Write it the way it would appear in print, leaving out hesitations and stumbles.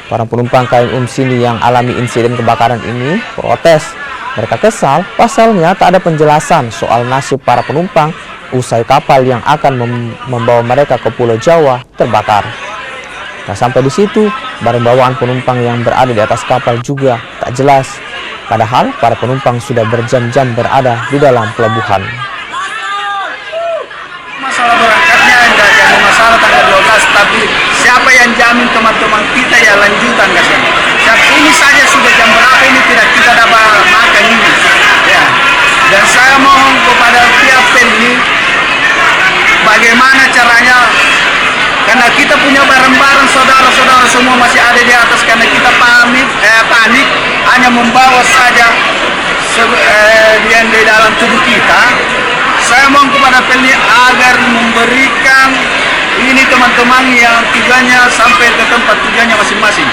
Para penumpang KM Sini yang alami insiden kebakaran ini protes. Mereka kesal, pasalnya tak ada penjelasan soal nasib para penumpang usai kapal yang akan membawa mereka ke Pulau Jawa terbakar. Tak sampai di situ, barang bawaan penumpang yang berada di atas kapal juga tak jelas. Padahal para penumpang sudah berjam-jam berada di dalam pelabuhan. Masalah berangkatnya enggak jadi masalah tanggal 12, tapi siapa yang jamin teman-teman kita ya lanjutan kasih. Ini saja sudah jam berapa ini tidak kita dapat makan ini. Ya. Dan saya mohon kepada pihak Pelni bagaimana caranya, karena kita punya barang-barang saudara-saudara semua masih ada di atas, karena kita panik hanya membawa saja yang di dalam tubuh kita. Saya mohon kepada Pelni agar memberikan ini teman-teman yang tujuannya sampai ke tempat tujuannya masing-masing.